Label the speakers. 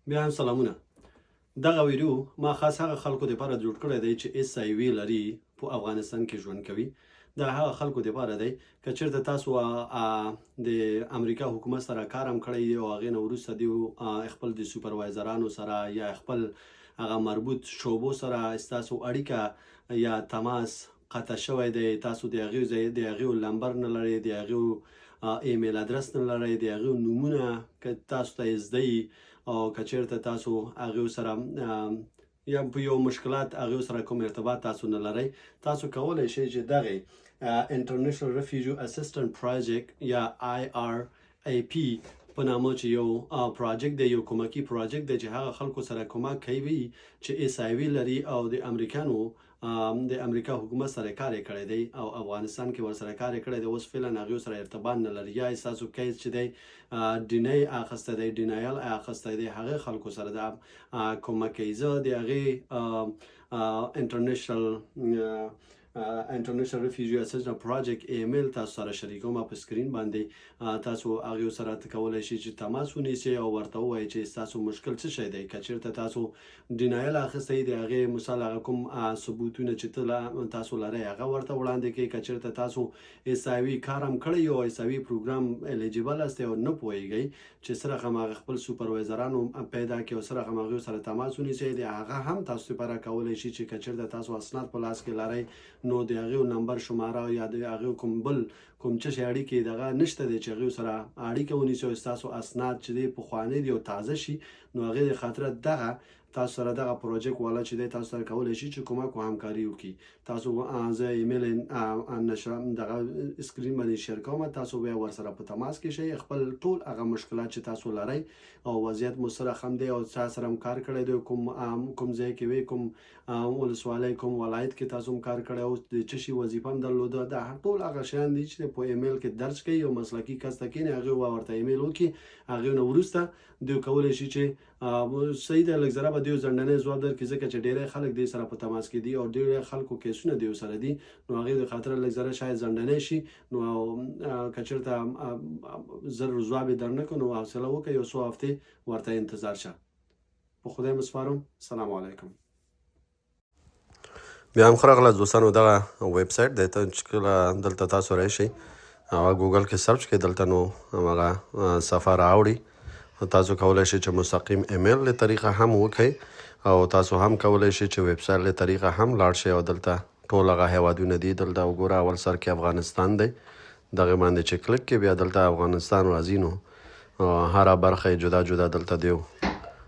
Speaker 1: بیا هم سلامونه. دغه ویډیو ما خاص هغه خلکو لپاره جوړ کړی دی چې ایس آی وي لري په افغانستان کې ژوند کوي. دا هغه خلکو لپاره دی که چېرته تاسو د امریکا حکومت سره کار هم کړی دی او هغې نه وروسته دوی خپل د سوپروایزرانو سره یا خپل هغه مربوط شعبو سره ستاسو اړیکه یا تماس قطع شوی دی، تاسو د هغې نمبر نه لرئ، د هغې ایمیل ادرس نه لرئ، د هغې نومونه که تاسو ته زده وي او که چېرته تاسو هغې سره یا په یو مشکلات هغې سره کوم ارتباط تاسو نه لرئ، تاسو کولی شئ چې دغې انټرنیشنل ریفیوجی اسسټنټ پروجیکټ یا IRAP په نامه چې یو پروجیکټ دی، یو کومکي پروجیکټ دی چې هغه خلکو سره کومک کوي چې ایس آی وي لري او د امریکا حکومت سره کار یې کړی دی او افغانستان کې ورسره کار یې کړی دی. اوس فعلا هغې سره ارتباط نه لري یا ستاسو کیس چې دی ډینای اخیستی دی، ډینایل اخیستی دی، هغې خلکو سره دا کومک کوي. زه د هغې انټرنیشنل ریفیوجی اسسټنټ پروجیکټ ایمیل تاسو سره شریکوم په سکرین باندې. تاسو هغې سره کولی شئ چې تماس ونیسئ او ورته ووایئ چې ستاسو مشکل څه شی دی. که چېرته تاسو ډینایل اخیستی د هغې مثال هغه کوم ثبوتونه چې تاسو لرئ هغه ورته وړاندې کړئ. که چېرته تاسو ایس آی وي کار هم کړی او ایس آی وي پروګرام الیجیبل هستئ او نه پوهیږئ چې سره هم هغه خپل سوپروایزرانو پیدا کړئ او سره هم هغې سره تماس ونیسئ، د هغه هم تاسو لپاره کولی شي چې که چېرته تاسو اسناد په لاس کې لرئ نو د هغې نمبر شماره یا د هغې کوم څه شی اړیکې دغه نشته دی چې هغې سره اړیکه ونیسئ او ستاسو اسناد چې دی پخواني دي او تازه شي. نو هغې د خاطره دغه تاسو سره دغه پروجیکټ والا چې دی تاسو سره کولی شي چې کومک او همکاري وکړي. تاسو زه ایمیل دغه سکرین باندې شیر کوم، تاسو بیا ورسره په تماس کې شئ، خپل ټول هغه مشکلات چې تاسو لرئ او وضعیت مو سره هم دی او چا سره هم کار کړی دی، کوم ځای کې وی، کوم ولسوالۍ، کوم ولایت کې تاسو هم کار کړی او د څه شي وظیفه هم درلوده، دا ټول هغه شیان دي چې په ایمیل کې درج کړئ. یو مسلکي کس ته کښېنئ، هغې ورته ایمیل وکړي، هغې نه وروسته دوی کولی شي چې صحیح ده لږ ذره به دوی ځنډنی ځواب درکړي ځکه چې ډېری خلک دې سره په تماس کې دي او ډېری خلکو کیسونه دوی سره دي، نو هغې د خاطره لږ ذره شاید ځنډنی شي. نو که چېرته زر ځواب یې در نه کړو نو حوصله وکړئ، یو څو هفتې ورته انتظار شه. په خدای مو سپارم. سلام علیکم.
Speaker 2: بیا هم ښه راغلاست دوستانو. دغه ویب سایټ دی چې کله دلته تاسو راشئ هغه ګوګل کې سرچ کړئ، دلته نو همغه صفحه راوړي. تاسو کولی شئ چې مستقیم ایمیل له طریقه هم وکړئ او تاسو هم کولی شئ چې ویب سایټ له طریقه هم لاړ شئ او دلته ټول هغه هیوادونه دي. دلته وګوره اول سر کې افغانستان دی، دغې باندې چې کلک کې بیا دلته افغانستان راځي نو هره برخه یې جدا جدا دلته دی